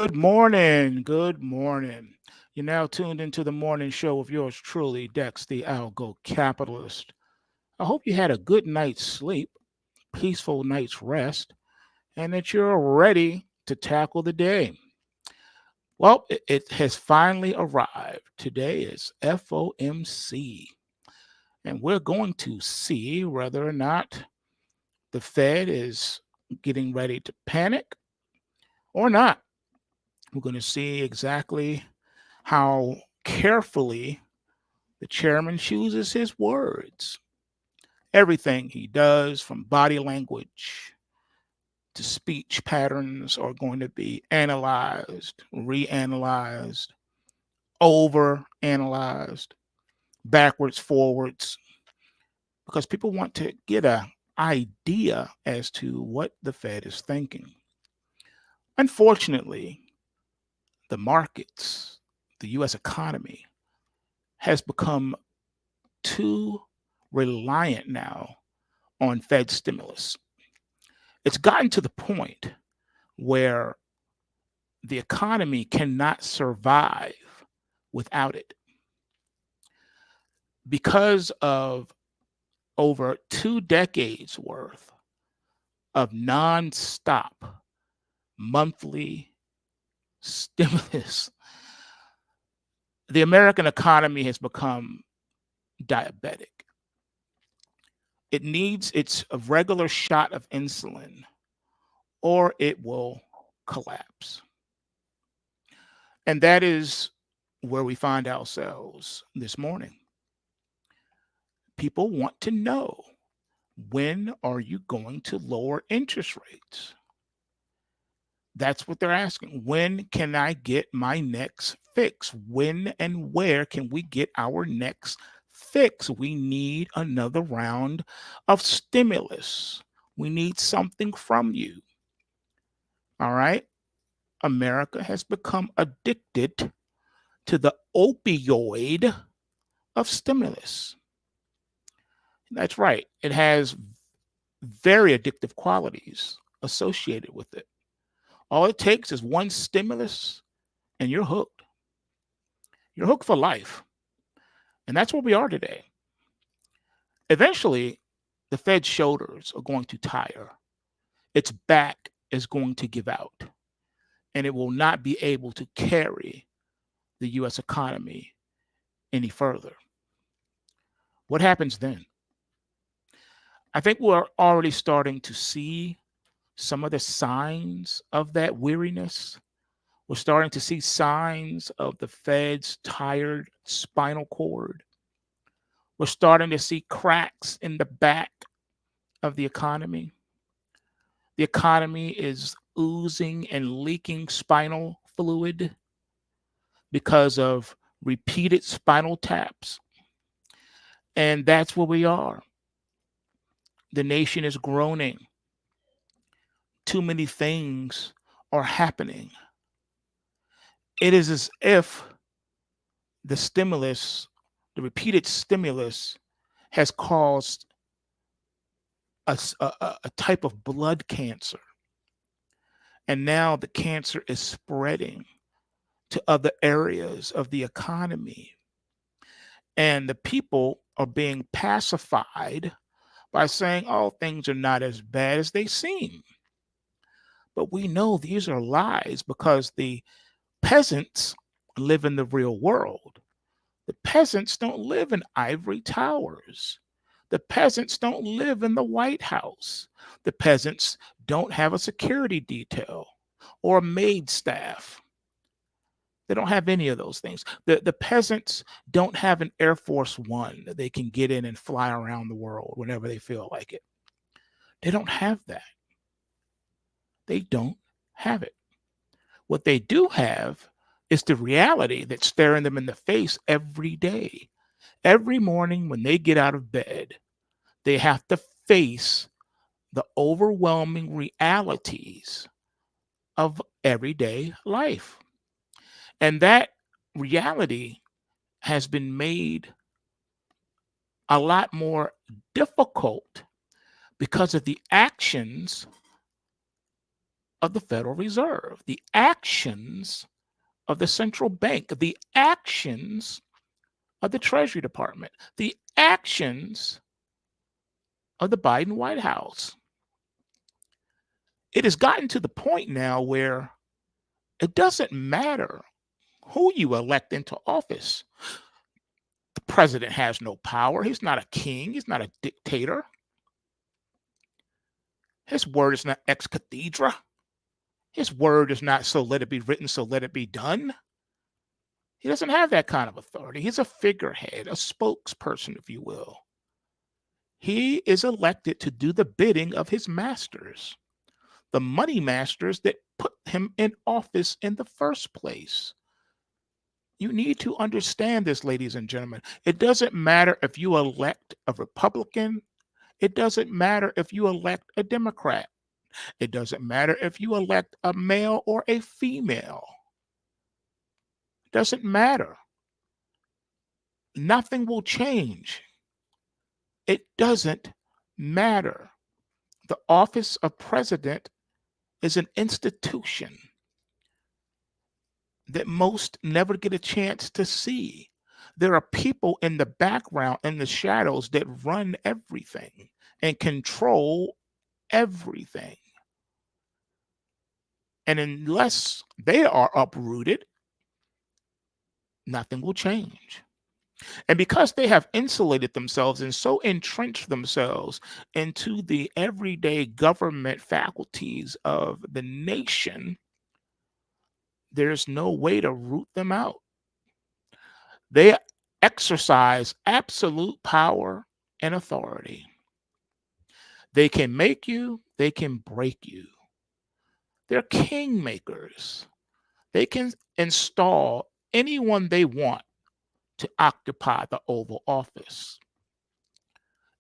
Good morning. Good morning. You're now tuned into the morning show of yours truly, Dex the Algo Capitalist. I hope you had a good night's sleep, peaceful night's rest, and that you're ready to tackle the day. Well, it has finally arrived. Today is FOMC, and we're going to see whether or not the Fed is getting ready to panic or not. We're going to see exactly how carefully the chairman chooses his words. Everything he does, from body language to speech patterns, are going to be analyzed, reanalyzed, over analyzed, backwards, forwards, because people want to get an idea as to what the Fed is thinking. Unfortunately, the markets, the US economy, has become too reliant now on Fed stimulus. It's gotten to the point where the economy cannot survive without it because of over 2 decades worth of nonstop monthly stimulus. The American economy has become diabetic. It needs its a regular shot of insulin or it will collapse. And that is where we find ourselves this morning. People want to know, when are you going to lower interest rates? That's what they're asking. When can I get my next fix? When and where can we get our next fix? We need another round of stimulus. We need something from you. All right. America has become addicted to the opioid of stimulus. That's right. It has very addictive qualities associated with it. All it takes is one stimulus and you're hooked. You're hooked for life. And that's where we are today. Eventually, the Fed's shoulders are going to tire. Its back is going to give out, and it will not be able to carry the US economy any further. What happens then? I think we're already starting to see some of the signs of that weariness. We're starting to see signs of the Fed's tired spinal cord. We're starting to see cracks in the back of the economy. The economy is oozing and leaking spinal fluid because of repeated spinal taps. And that's where we are. The nation is groaning. Too many things are happening. It is as if the stimulus, the repeated stimulus, has caused a type of blood cancer. And now the cancer is spreading to other areas of the economy. And the people are being pacified by saying, oh, things are not as bad as they seem. But we know these are lies because the peasants live in the real world. The peasants don't live in ivory towers. The peasants don't live in the White House. The peasants don't have a security detail or a maid staff. They don't have any of those things. The peasants don't have an Air Force One that they can get in and fly around the world whenever they feel like it. They don't have that. They don't have it. What they do have is the reality that's staring them in the face every day. Every morning when they get out of bed, they have to face the overwhelming realities of everyday life. And that reality has been made a lot more difficult because of the actions of the Federal Reserve, the actions of the central bank, the actions of the Treasury Department, the actions of the Biden White House. It has gotten to the point now where it doesn't matter who you elect into office. The president has no power. He's not a king. He's not a dictator. His word is not ex cathedra. His word is not so let it be written, so let it be done. He doesn't have that kind of authority. He's a figurehead, a spokesperson, if you will. He is elected to do the bidding of his masters, the money masters that put him in office in the first place. You need to understand this, ladies and gentlemen. It doesn't matter if you elect a Republican. It doesn't matter if you elect a Democrat. It doesn't matter if you elect a male or a female. It doesn't matter. Nothing will change. It doesn't matter. The office of president is an institution that most never get a chance to see. There are people in the background, in the shadows, that run everything and control everything. And unless they are uprooted, nothing will change. And because they have insulated themselves and so entrenched themselves into the everyday government faculties of the nation, there's no way to root them out. They exercise absolute power and authority. They can make you, they can break you. They're kingmakers. They can install anyone they want to occupy the Oval Office.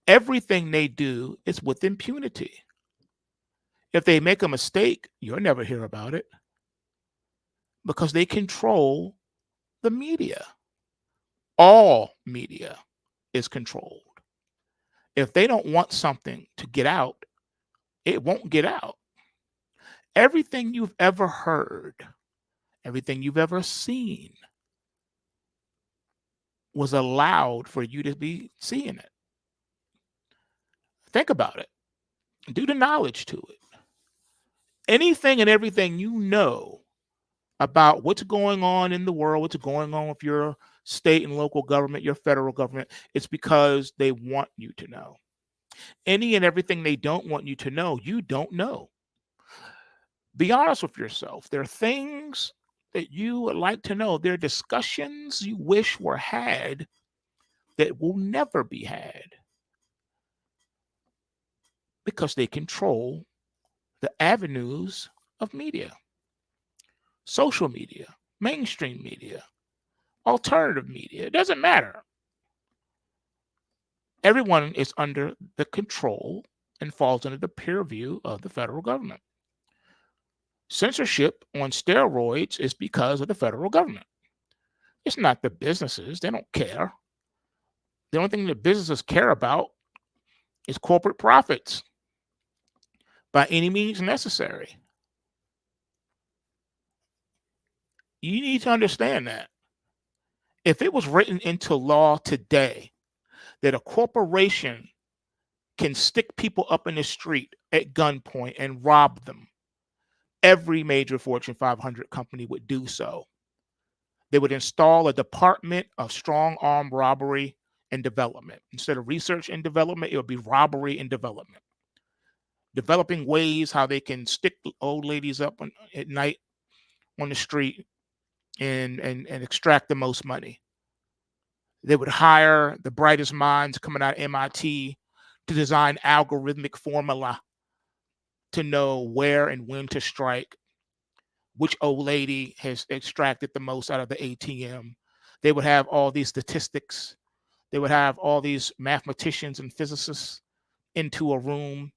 Everything they do is with impunity. If they make a mistake, you'll never hear about it because they control the media. All media is controlled. If they don't want something to get out, it won't get out. Everything you've ever heard, everything you've ever seen was allowed for you to be seeing it. Think about it. Do the knowledge to it. Anything and everything you know about what's going on in the world, what's going on with your state and local government, your federal government, it's because they want you to know. Any and everything they don't want you to know, you don't know. Be honest with yourself. There are things that you would like to know. There are discussions you wish were had that will never be had because they control the avenues of media, social media, mainstream media, alternative media. It doesn't matter. Everyone is under the control and falls under the purview of the federal government. Censorship on steroids is because of the federal government. It's not the businesses. They don't care. The only thing that businesses care about is corporate profits by any means necessary. You need to understand that. If it was written into law today that a corporation can stick people up in the street at gunpoint and rob them, every major Fortune 500 company would do so. They would install a department of strong arm robbery and development. Instead of research and development, it would be robbery and development. Developing ways how they can stick old ladies up at night on the street and extract the most money. They would hire the brightest minds coming out of MIT to design algorithmic formula to know where and when to strike, which old lady has extracted the most out of the ATM. They would have all these statistics. They would have all these mathematicians and physicists into a room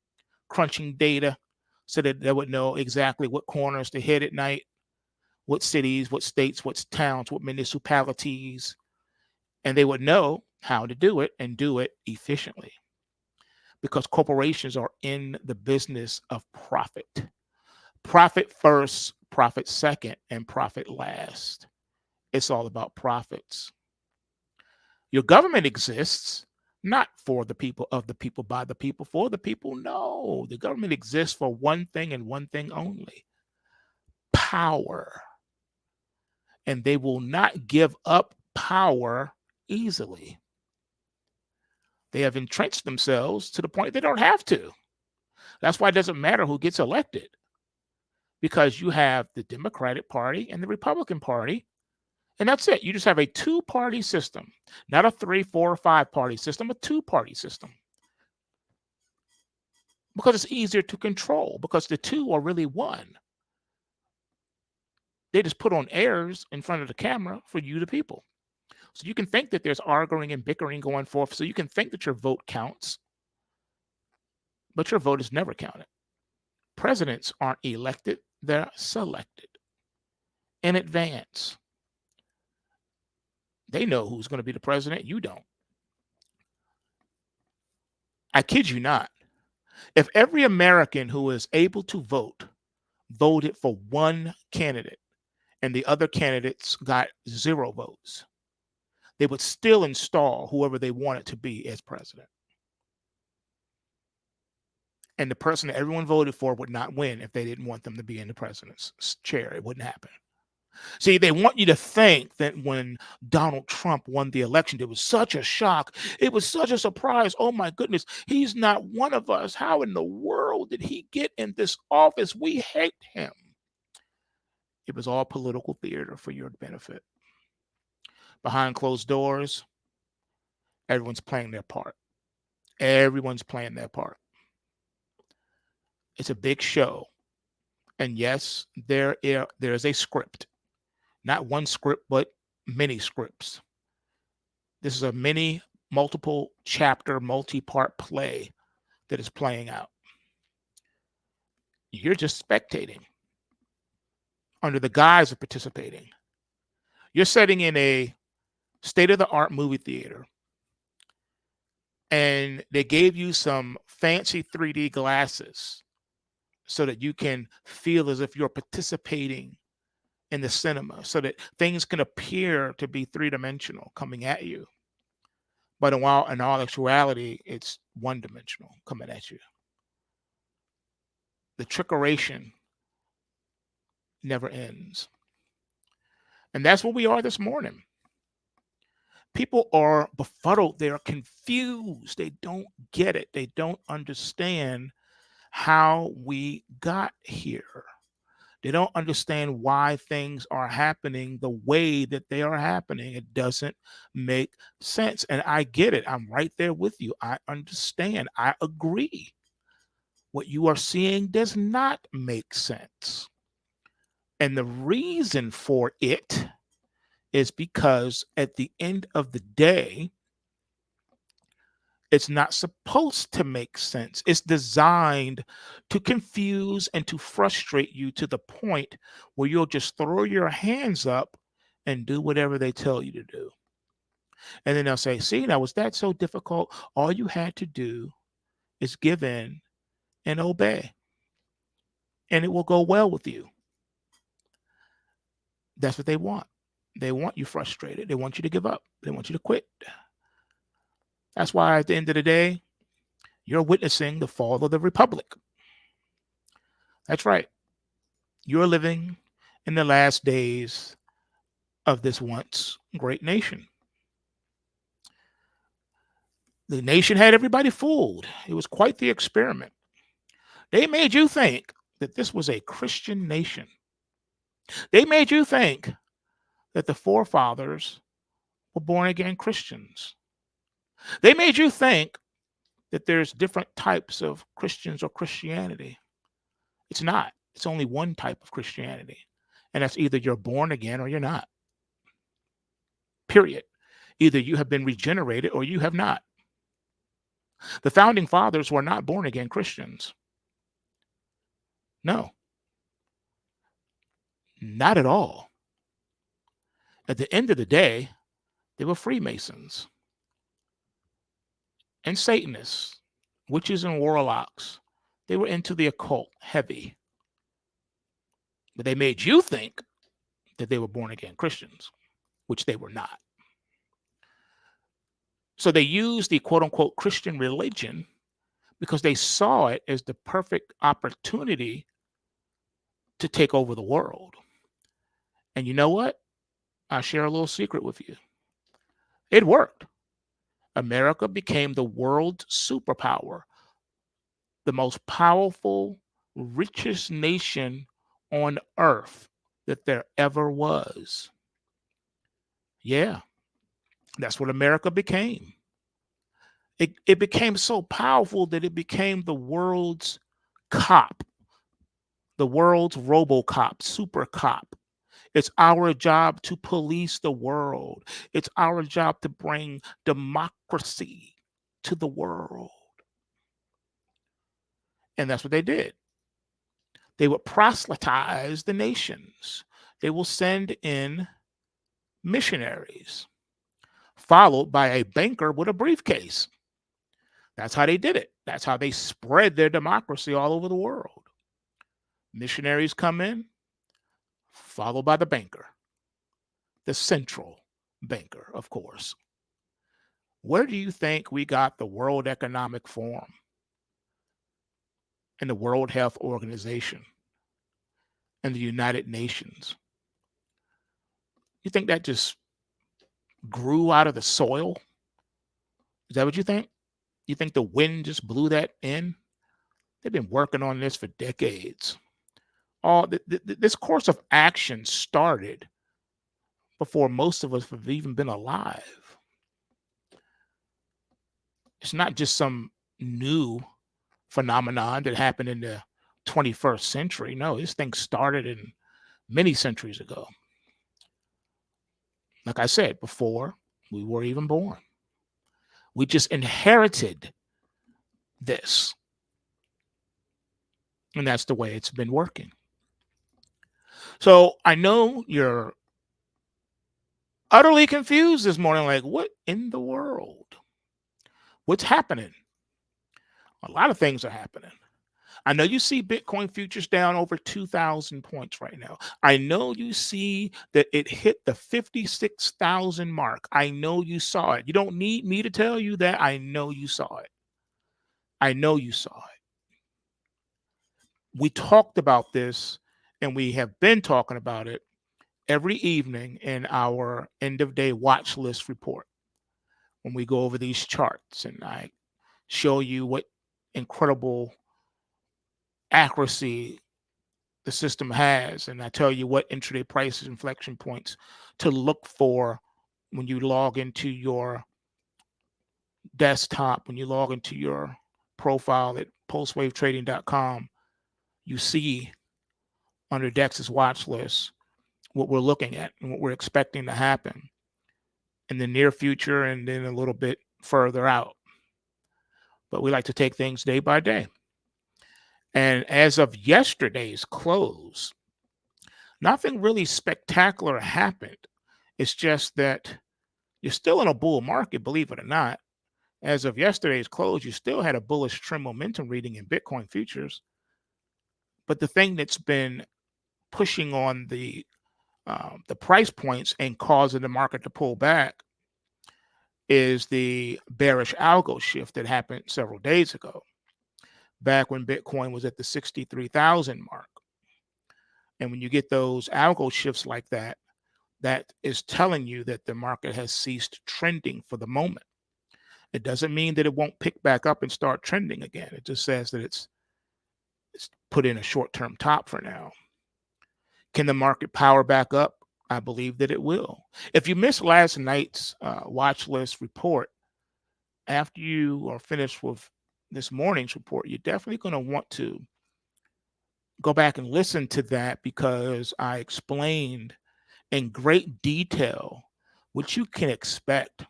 crunching data so that they would know exactly what corners to hit at night, what cities, what states, what towns, what municipalities, and they would know how to do it and do it efficiently because corporations are in the business of profit. Profit first, profit second, and profit last. It's all about profits. Your government exists not for the people, of the people, by the people, for the people. No, the government exists for one thing and one thing only: power. And they will not give up power easily. They have entrenched themselves to the point they don't have to. That's why it doesn't matter who gets elected, because you have the Democratic Party and the Republican Party, and that's it. You just have a two-party system, not a 3, 4, or 5-party system, a two-party system. Because it's easier to control, because the two are really one. They just put on airs in front of the camera for you, the people. So you can think that there's arguing and bickering going forth. So you can think that your vote counts, but your vote is never counted. Presidents aren't elected, they're selected in advance. They know who's going to be the president. You don't. I kid you not. If every American who is able to vote voted for one candidate and the other candidates got 0 votes, they would still install whoever they wanted to be as president. And the person that everyone voted for would not win if they didn't want them to be in the president's chair. It wouldn't happen. See, they want you to think that when Donald Trump won the election, it was such a shock. It was such a surprise. Oh my goodness, he's not one of us. How in the world did he get in this office? We hate him. It was all political theater for your benefit. Behind closed doors, everyone's playing their part. Everyone's playing their part. It's a big show. And yes, there is a script. Not one script, but many scripts. This is a mini, multiple chapter, multi-part play that is playing out. You're just spectating under the guise of participating. You're sitting in a state-of-the-art movie theater, and they gave you some fancy 3D glasses so that you can feel as if you're participating in the cinema, so that things can appear to be three-dimensional coming at you. But in all actuality, it's one-dimensional coming at you. The trickeration never ends. And that's where we are this morning. People are befuddled. They are confused. They don't get it. They don't understand how we got here. They don't understand why things are happening the way that they are happening. It doesn't make sense. And I get it. I'm right there with you. I understand. I agree. What you are seeing does not make sense. And the reason for it is because at the end of the day, it's not supposed to make sense. It's designed to confuse and to frustrate you to the point where you'll just throw your hands up and do whatever they tell you to do. And then they'll say, see, now was that so difficult? All you had to do is give in and obey, and it will go well with you. That's what they want. They want you frustrated. They want you to give up. They want you to quit. That's why at the end of the day, you're witnessing the fall of the republic. That's right. You're living in the last days of this once great nation. The nation had everybody fooled. It was quite the experiment. They made you think that this was a Christian nation. They made you think that the forefathers were born again Christians. They made you think that there's different types of Christians or Christianity. It's not. It's only one type of Christianity. And that's either you're born again or you're not. Period. Either you have been regenerated or you have not. The founding fathers were not born again Christians. No, not at all. At the end of the day, they were Freemasons and Satanists, witches and warlocks. They were into the occult heavy. But they made you think that they were born again Christians, which they were not. So they used the quote unquote Christian religion because they saw it as the perfect opportunity to take over the world. And you know what? I'll share a little secret with you. It worked. America became the world's superpower, the most powerful, richest nation on earth that there ever was. Yeah, that's what America became. It became so powerful that it became the world's cop, the world's RoboCop, super cop. It's our job to police the world. It's our job to bring democracy to the world. And that's what they did. They would proselytize the nations. They will send in missionaries, followed by a banker with a briefcase. That's how they did it. That's how they spread their democracy all over the world. Missionaries come in, followed by the banker, the central banker, of course. Where do you think we got the World Economic Forum and the World Health Organization and the United Nations? You think that just grew out of the soil? Is that what you think? You think the wind just blew that in? They've been working on this for decades. This course of action started before most of us have even been alive. It's not just some new phenomenon that happened in the 21st century. No, this thing started in many centuries ago. Like I said, before we were even born. We just inherited this. And that's the way it's been working. So I know you're utterly confused this morning, like, what in the world? What's happening? A lot of things are happening. I know you see Bitcoin futures down over 2,000 points right now. I know you see that it hit the 56,000 mark. I know you saw it. You don't need me to tell you that. I know you saw it. I know you saw it. We talked about this, and we have been talking about it every evening in our end of day watch list report when we go over these charts and I show you what incredible accuracy the system has, and I tell you what intraday prices inflection points to look for when you log into your desktop, when you log into your profile at pulsewavetrading.com. You see under DEX'S watch list what we're looking at and what we're expecting to happen in the near future and then a little bit further out. But we like to take things day by day. And as of yesterday's close, nothing really spectacular happened. It's just that you're still in a bull market, believe it or not. As of yesterday's close, you still had a bullish trend momentum reading in Bitcoin futures. But the thing that's been pushing on the price points and causing the market to pull back is the bearish algo shift that happened several days ago, back when Bitcoin was at the 63,000 mark. And when you get those algo shifts like that, that is telling you that the market has ceased trending for the moment. It doesn't mean that it won't pick back up and start trending again. It just says that it's put in a short-term top for now. Can the market power back up? I believe that it will. If you missed last night's watch list report, after you are finished with this morning's report, you're definitely going to want to go back and listen to that, because I explained in great detail what you can expect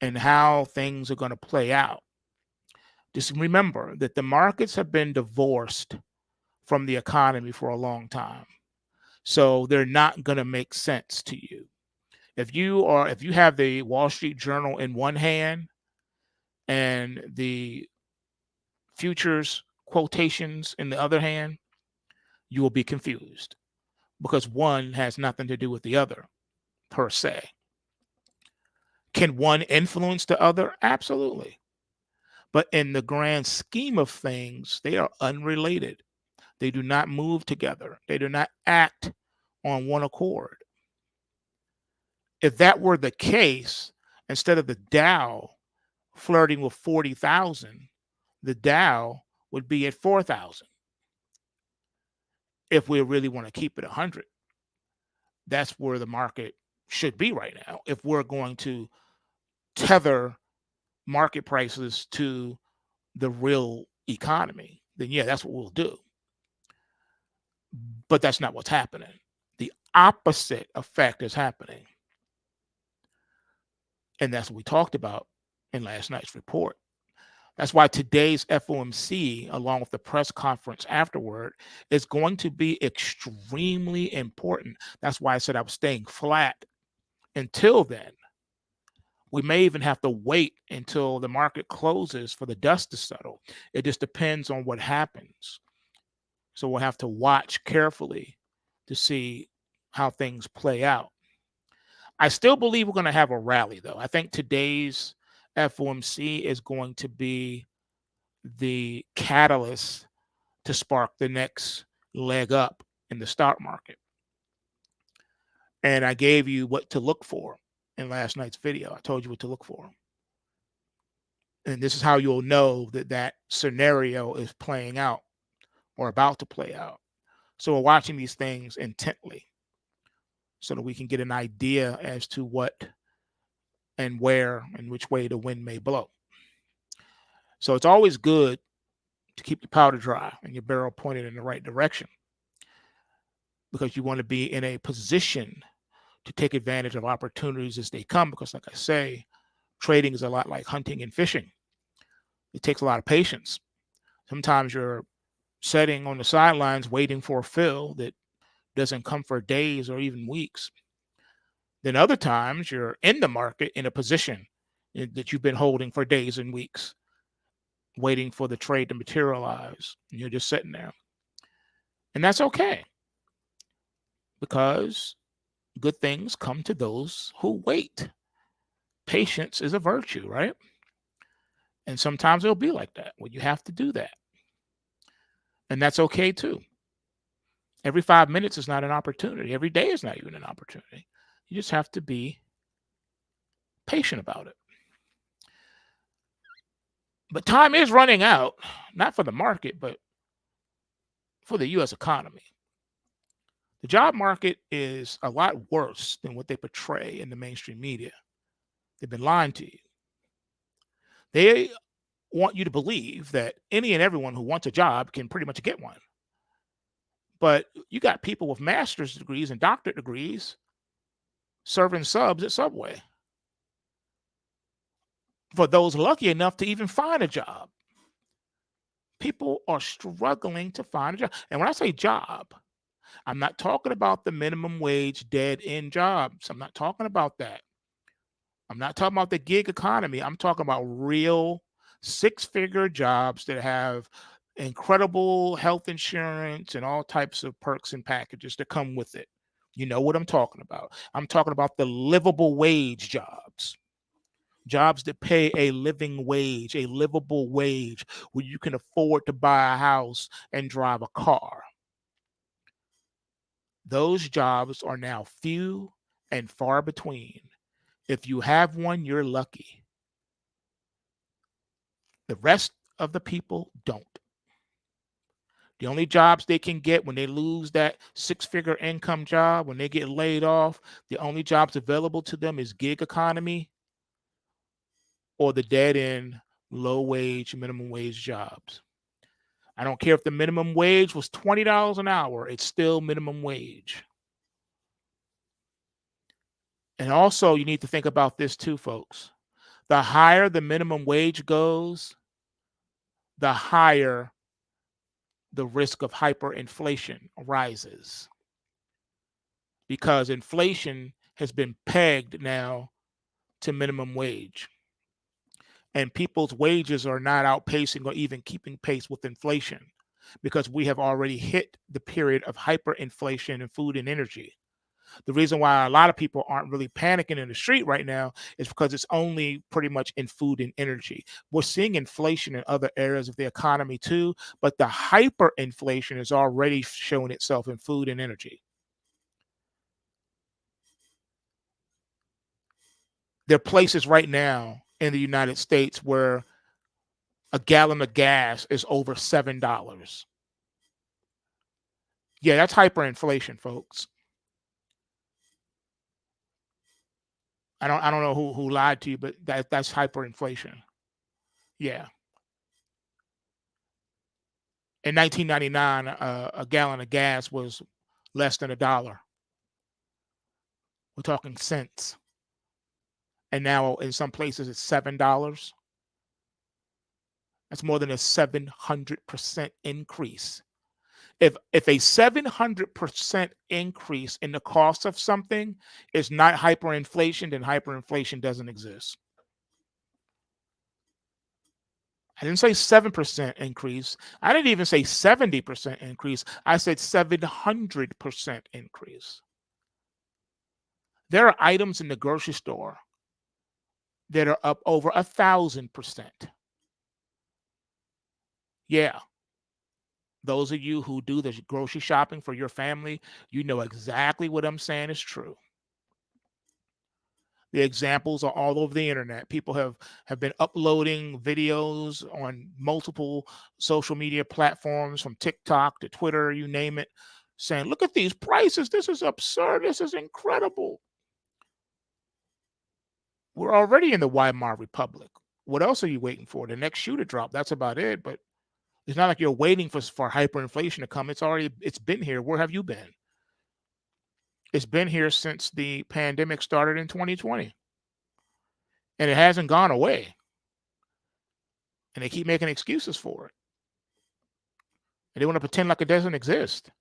and how things are going to play out. Just remember that the markets have been divorced from the economy for a long time. So they're not going to make sense to you. If you have the Wall Street Journal in one hand and the futures quotations in the other hand, you will be confused because one has nothing to do with the other per se. Can one influence the other? Absolutely. But in the grand scheme of things, they are unrelated. They do not move together. They do not act on one accord. If that were the case, instead of the Dow flirting with 40,000, the Dow would be at 4,000. If we really want to keep it 100, that's where the market should be right now. If we're going to tether market prices to the real economy, then yeah, that's what we'll do. But that's not what's happening. The opposite effect is happening. And that's what we talked about in last night's report. That's why today's FOMC, along with the press conference afterward, is going to be extremely important. That's why I said I was staying flat until then. We may even have to wait until the market closes for the dust to settle. It just depends on what happens. So we'll have to watch carefully to see how things play out. I still believe we're going to have a rally, though. I think today's FOMC is going to be the catalyst to spark the next leg up in the stock market. And I gave you what to look for in last night's video. I told you what to look for. And this is how you'll know that that scenario is playing out or about to play out. So we're watching these things intently so that we can get an idea as to what and where and which way the wind may blow. So it's always good to keep your powder dry and your barrel pointed in the right direction, because you want to be in a position to take advantage of opportunities as they come. Because like I say, trading is a lot like hunting and fishing. It takes a lot of patience. Sometimes you're sitting on the sidelines waiting for a fill that doesn't come for days or even weeks. Then other times you're in the market in a position that you've been holding for days and weeks, waiting for the trade to materialize. And you're just sitting there. And that's okay, because good things come to those who wait. Patience is a virtue, right? And sometimes it'll be like that, when you have to do that. And that's okay too. Every 5 minutes is not an opportunity. Every day is not even an opportunity. You just have to be patient about it. But time is running out, not for the market, but for the U.S. economy. The job market is a lot worse than what they portray in the mainstream media. They've been lying to you. They want you to believe that any and everyone who wants a job can pretty much get one. But you got people with master's degrees and doctorate degrees serving subs at Subway, for those lucky enough to even find a job. People are struggling to find a job. And when I say job, I'm not talking about the minimum wage dead end jobs. I'm not talking about that. I'm not talking about the gig economy. I'm talking about real six-figure jobs that have incredible health insurance and all types of perks and packages that come with it. You know what I'm talking about. I'm talking about the livable wage jobs. Jobs that pay a living wage, a livable wage, where you can afford to buy a house and drive a car. Those jobs are now few and far between. If you have one, you're lucky. The rest of the people don't. The only jobs they can get when they lose that six-figure income job, when they get laid off, the only jobs available to them is gig economy or the dead-end, low-wage, minimum wage jobs. I don't care if the minimum wage was $20 an hour, it's still minimum wage. And also, you need to think about this too, folks. The higher the minimum wage goes, the higher the risk of hyperinflation rises, because inflation has been pegged now to minimum wage. And people's wages are not outpacing or even keeping pace with inflation. because we have already hit the period of hyperinflation in food and energy. The reason why a lot of people aren't really panicking in the street right now is because it's only pretty much in food and energy. We're seeing inflation in other areas of the economy too, but the hyperinflation is already showing itself in food and energy. There are places right now in the United States where a gallon of gas is over $7. Yeah, that's hyperinflation, folks. I don't know who lied to you, but that's hyperinflation. Yeah. In 1999, a gallon of gas was less than $1. We're talking cents. And now in some places it's $7. That's more than a 700% increase. If a 700% increase in the cost of something is not hyperinflation, then hyperinflation doesn't exist. I didn't say 7% increase. I didn't even say 70% increase. I said 700% increase. There are items in the grocery store that are up over 1,000%. Yeah, those of you who do the grocery shopping for your family, you know exactly what I'm saying is true. The examples are all over the internet. People have been uploading videos on multiple social media platforms, from TikTok to Twitter, you name it, saying, look at these prices. This is absurd. This is incredible. We're already in the Weimar Republic. What else are you waiting for? The next shoe to drop. That's about it. But it's not like you're waiting for hyperinflation to come. It's been here. Where have you been? It's been here since the pandemic started in 2020. And it hasn't gone away. And they keep making excuses for it. And they want to pretend like it doesn't exist.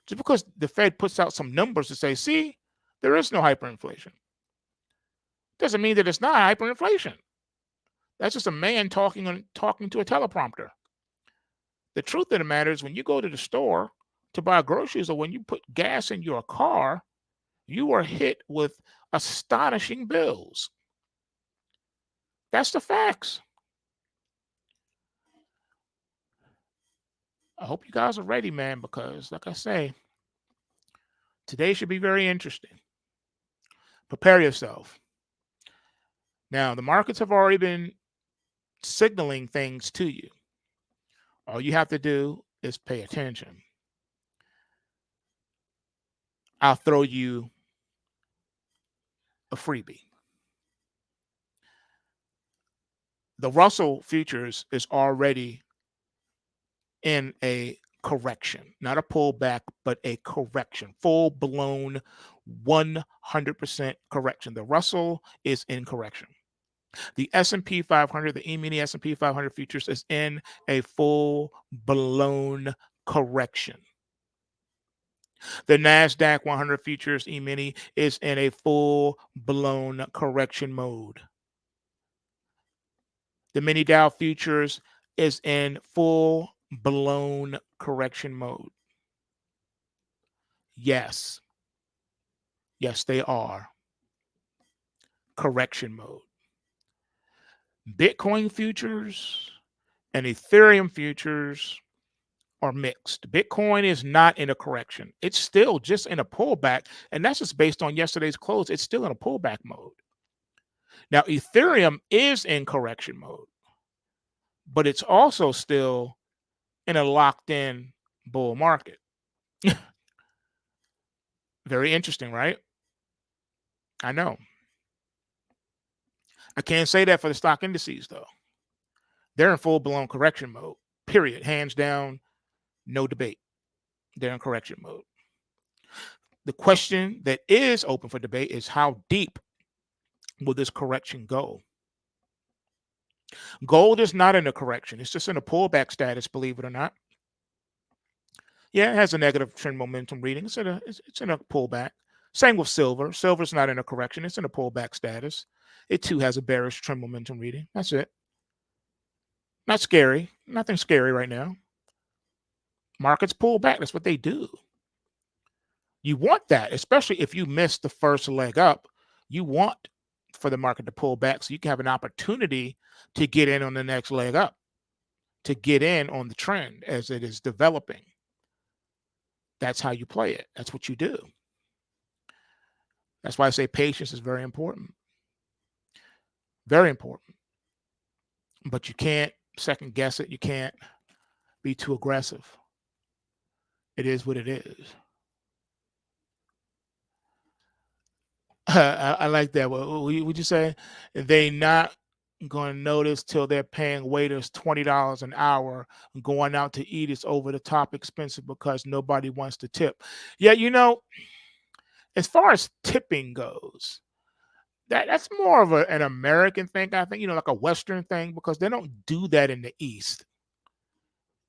Just because the Fed puts out some numbers to say, see, there is no hyperinflation, doesn't mean that it's not hyperinflation. That's just a man talking to a teleprompter. The truth of the matter is, when you go to the store to buy groceries, or when you put gas in your car, you are hit with astonishing bills. That's the facts. I hope you guys are ready, man, because like I say, today should be very interesting. Prepare yourself. Now, the markets have already been signaling things to you. All you have to do is pay attention. I'll throw you a freebie. The Russell futures is already in a correction, not a pullback, but a correction, full blown 100% correction. The Russell is in correction. The S&P 500, the E-mini S&P 500 futures is in a full blown correction. The NASDAQ 100 futures E-mini is in a full blown correction mode. The mini Dow futures is in full blown correction mode. Yes. Yes, they are. Correction mode. Bitcoin futures and Ethereum futures are mixed. Bitcoin is not in a correction. It's still just in a pullback, and that's just based on yesterday's close. It's still in a pullback mode. Now, Ethereum is in correction mode, but it's also still in a locked-in bull market. Very interesting, right? I know. I can't say that for the stock indices, though. They're in full-blown correction mode, period. Hands down, no debate. They're in correction mode. The question that is open for debate is, how deep will this correction go? Gold is not in a correction. It's just in a pullback status, believe it or not. Yeah, it has a negative trend momentum reading. It's in a pullback. Same with silver. Silver's not in a correction. It's in a pullback status. It too has a bearish trend momentum reading. That's it. Not scary. Nothing scary right now. Markets pull back. That's what they do. You want that, especially if you miss the first leg up. You want for the market to pull back so you can have an opportunity to get in on the next leg up, to get in on the trend as it is developing. That's how you play it. That's what you do. That's why I say patience is very important. Very important. But you can't second guess it. You can't be too aggressive. It is what it is. I like that. What would you say? They not going to notice till they're paying waiters $20 an hour. Going out to eat is over the top expensive because nobody wants to tip. Yeah, as far as tipping goes, that's more of an American thing, I think, like a Western thing, because they don't do that in the East.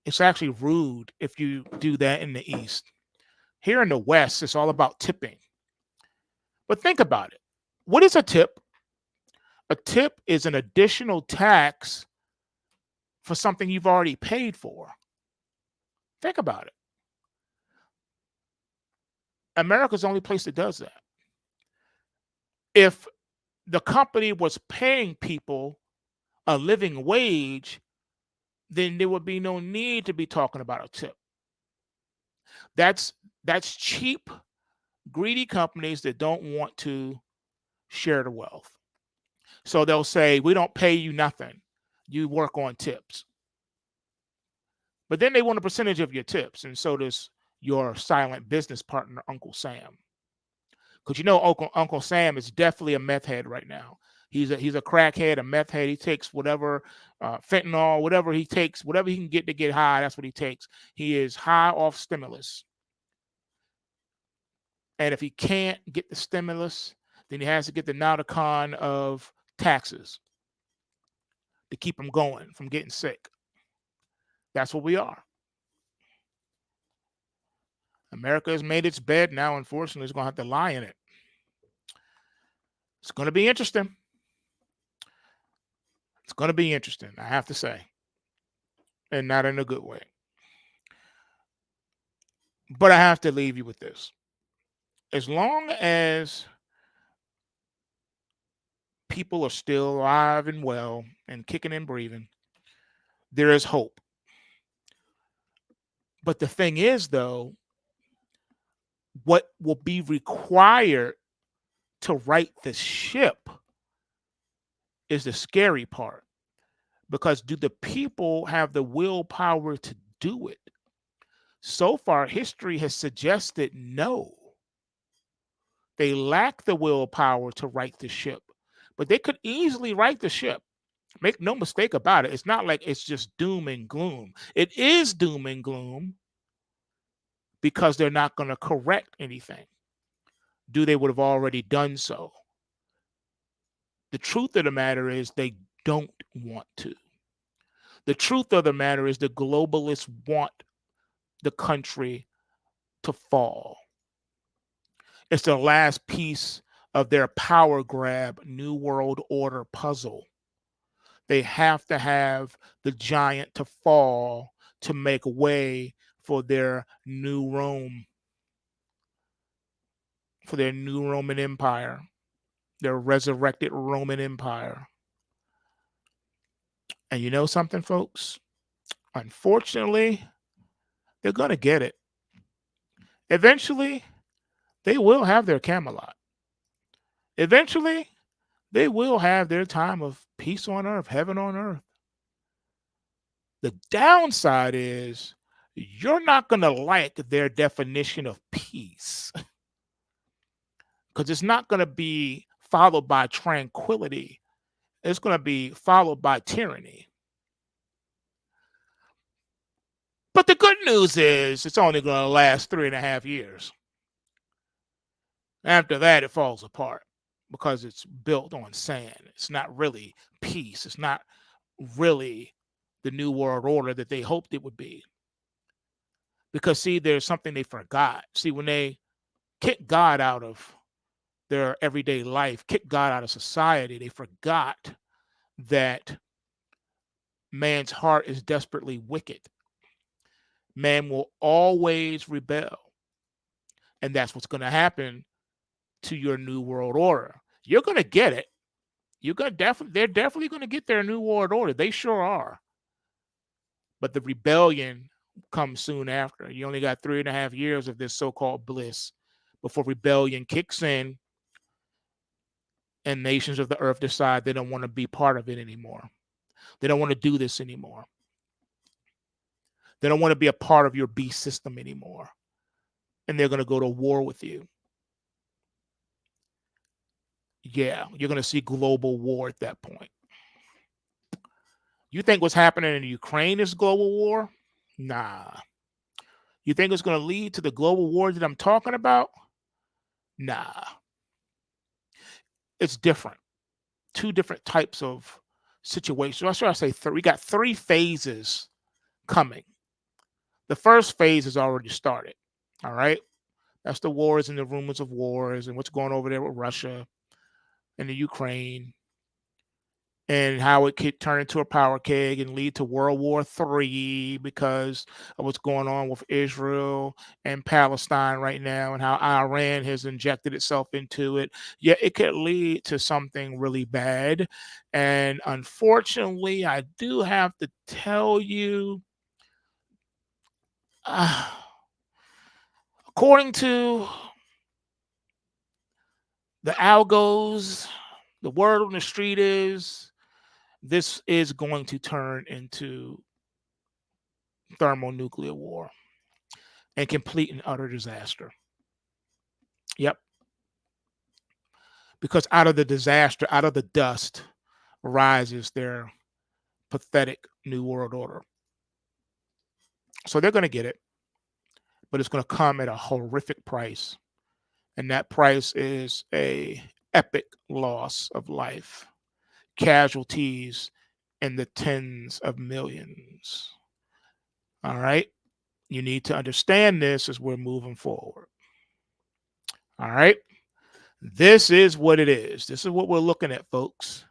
It's actually rude if you do that in the East. Here in the West, it's all about tipping. But think about it. What is a tip? A tip is an additional tax for something you've already paid for. Think about it. America's the only place that does that. If the company was paying people a living wage, then there would be no need to be talking about a tip. That's cheap, greedy companies that don't want to share the wealth. So they'll say, we don't pay you nothing. You work on tips. But then they want a percentage of your tips, and so does your silent business partner, Uncle Sam. Because Uncle Sam is definitely a meth head right now. He's a crackhead, a meth head. He takes whatever fentanyl, whatever he takes, whatever he can get to get high. That's what he takes. He is high off stimulus, and if he can't get the stimulus, then he has to get the Nauticon of taxes to keep him going from getting sick. That's what we are. America has made its bed. Now, unfortunately, it's going to have to lie in it. It's going to be interesting. It's going to be interesting, I have to say, and not in a good way. But I have to leave you with this. As long as people are still alive and well and kicking and breathing, there is hope. But the thing is, though, what will be required to right the ship is the scary part. Because do the people have the willpower to do it? So far, history has suggested no. They lack the willpower to right the ship. But they could easily right the ship. Make no mistake about it. It's not like it's just doom and gloom. It is doom and gloom because they're not going to correct anything. They would have already done so. The truth of the matter is they don't want to. The truth of the matter is the globalists want the country to fall. It's the last piece of their power grab, New World Order puzzle. They have to have the giant to fall to make way for their new Rome, for their new Roman Empire, their resurrected Roman Empire. And you know something, folks? Unfortunately, they're going to get it. Eventually, they will have their Camelot. Eventually, they will have their time of peace on earth, heaven on earth. The downside is you're not going to like their definition of peace because it's not going to be followed by tranquility. It's going to be followed by tyranny. But the good news is it's only going to last 3.5 years. After that, it falls apart because it's built on sand. It's not really peace. It's not really the New World Order that they hoped it would be. Because, see, there's something they forgot. See, when they kicked God out of their everyday life, kicked God out of society, they forgot that man's heart is desperately wicked. Man will always rebel. And that's what's going to happen to your new world order. You're going to get it. They're definitely going to get their new world order. They sure are. But the rebellion comes soon after. You only got 3.5 years of this so-called bliss before rebellion kicks in and nations of the earth decide they don't want to be part of it anymore. They don't want to do this anymore. They don't want to be a part of your beast system anymore. And they're going to go to war with you. Yeah, you're going to see global war at that point. You think what's happening in Ukraine is global war? Nah. You think it's going to lead to the global war that I'm talking about? Nah. It's different. Two different types of situations. That's why I say we got 3 phases coming. The first phase has already started. All right. That's the wars and the rumors of wars and what's going over there with Russia and the Ukraine and how it could turn into a power keg and lead to World War III because of what's going on with Israel and Palestine right now and how Iran has injected itself into it. Yeah, it could lead to something really bad. And unfortunately, I do have to tell you, according to the algos, the word on the street is this is going to turn into thermonuclear war and complete and utter disaster. Yep. Because out of the disaster, out of the dust, rises their pathetic new world order. So they're going to get it, but it's going to come at a horrific price. And that price is a epic loss of life, casualties in the tens of millions. All right. You need to understand this as we're moving forward. All right. This is what it is. This is what we're looking at, folks.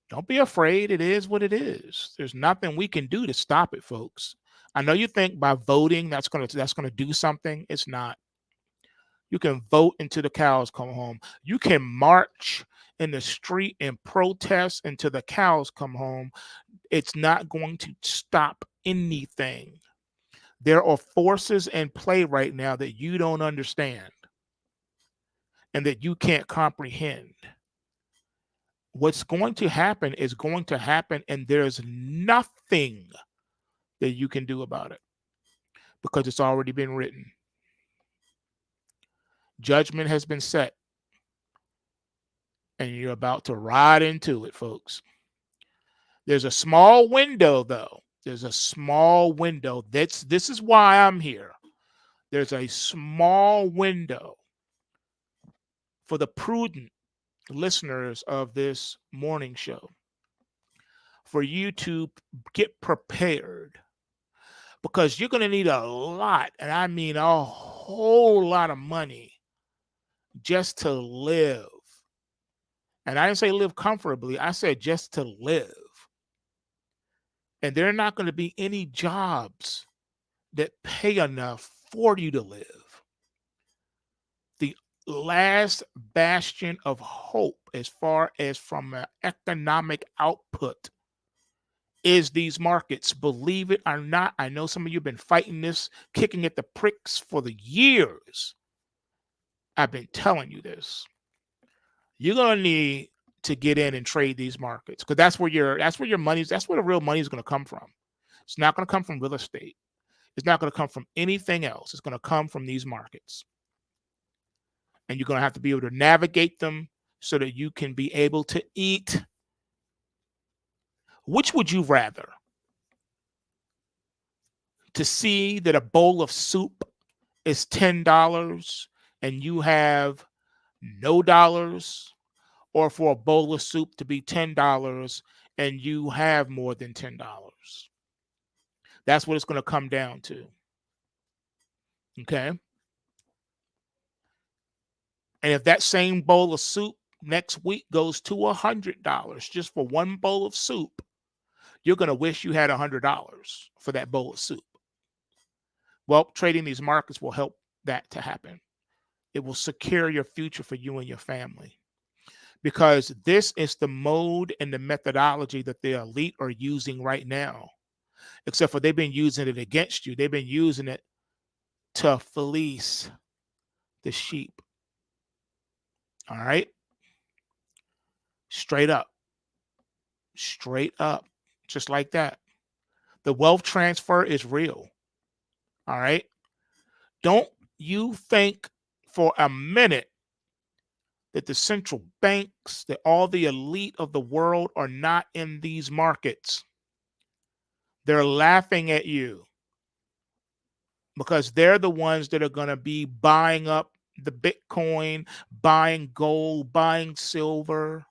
Don't be afraid. It is what it is. There's nothing we can do to stop it, folks. I know you think by voting that's gonna do something. It's not. You can vote until the cows come home. You can march in the street and protest until the cows come home. It's not going to stop anything. There are forces in play right now that you don't understand and that you can't comprehend. What's going to happen is going to happen, and there's nothing that you can do about it because it's already been written. Judgment has been set, and you're about to ride into it, folks. There's a small window, though. There's a small window. This is why I'm here. There's a small window for the prudent listeners of this morning show for you to get prepared, because you're going to need a lot, and I mean a whole lot of money just to live. And I didn't say live comfortably. I said just to live. And there are not going to be any jobs that pay enough for you to live. The last bastion of hope, as far as from an economic output, is these markets. Believe it or not, I know some of you have been fighting this, kicking at the pricks for the years. I've been telling you this. You're going to need to get in and trade these markets, because that's where your money's, that's where the real money is going to come from. It's not going to come from real estate. It's not going to come from anything else. It's going to come from these markets. And you're going to have to be able to navigate them so that you can be able to eat. Which would you rather? To see that a bowl of soup is $10 and you have no dollars, or for a bowl of soup to be $10 and you have more than $10? That's what it's going to come down to. Okay. And if that same bowl of soup next week goes to $100 just for one bowl of soup, you're going to wish you had $100 for that bowl of soup. Well, trading these markets will help that to happen. It will secure your future for you and your family, because this is the mode and the methodology that the elite are using right now. Except for they've been using it against you. They've been using it to fleece the sheep. All right? Straight up. Straight up. Just like that. The wealth transfer is real. All right? Don't you think for a minute that the central banks, that all the elite of the world are not in these markets. They're laughing at you because they're the ones that are going to be buying up the Bitcoin, buying gold, buying silver,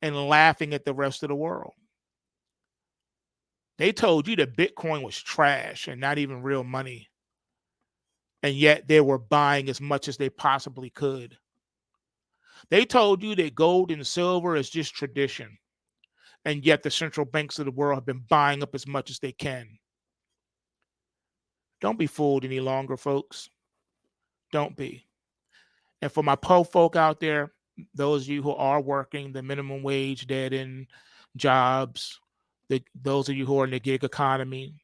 and laughing at the rest of the world. They told you that Bitcoin was trash and not even real money. And yet they were buying as much as they possibly could. They told you that gold and silver is just tradition. And yet the central banks of the world have been buying up as much as they can. Don't be fooled any longer, folks. Don't be. And for my po folk out there, those of you who are working the minimum wage, dead end jobs, those of you who are in the gig economy,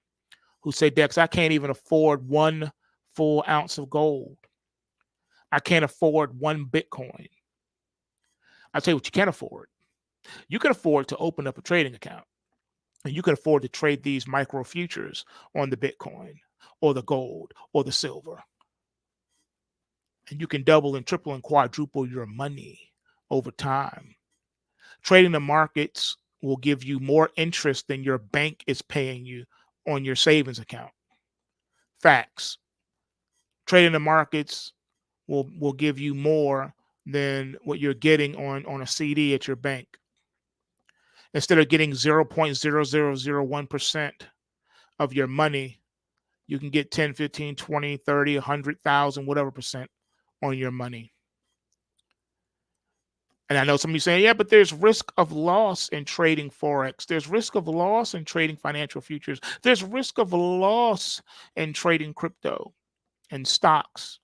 who say, Dex, I can't even afford 1 full ounce of gold. I can't afford 1 Bitcoin. I'll tell you what you can afford. You can afford to open up a trading account, and you can afford to trade these micro futures on the Bitcoin or the gold or the silver. And you can double and triple and quadruple your money over time. Trading the markets will give you more interest than your bank is paying you on your savings account. Facts. Trading the markets will give you more than what you're getting on a CD at your bank. Instead of getting 0.0001% of your money, you can get 10, 15, 20, 30, 100,000, whatever percent on your money. And I know some of you saying, yeah, but there's risk of loss in trading Forex. There's risk of loss in trading financial futures. There's risk of loss in trading crypto and stocks.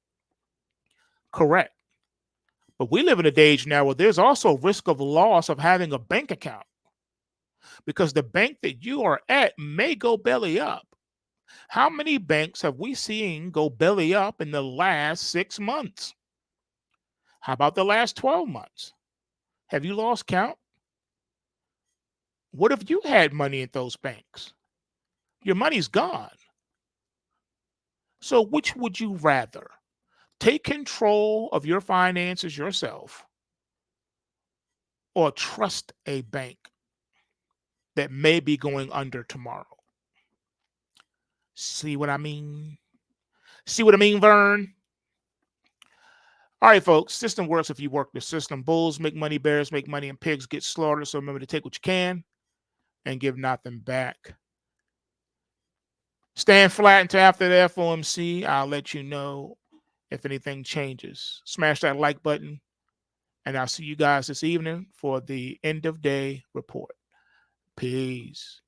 Correct. But we live in a age now where there's also risk of loss of having a bank account, because the bank that you are at may go belly up. How many banks have we seen go belly up in the last 6 months? How about the last 12 months? Have you lost count? What if you had money at those banks? Your money's gone. So which would you rather? Take control of your finances yourself, or trust a bank that may be going under tomorrow? See what I mean? See what I mean, Vern? All right, folks. System works if you work the system. Bulls make money, bears make money, and pigs get slaughtered. So remember to take what you can and give nothing back. Stand flat until after the FOMC. I'll let you know if anything changes. Smash that like button, and I'll see you guys this evening for the end of day report. Peace.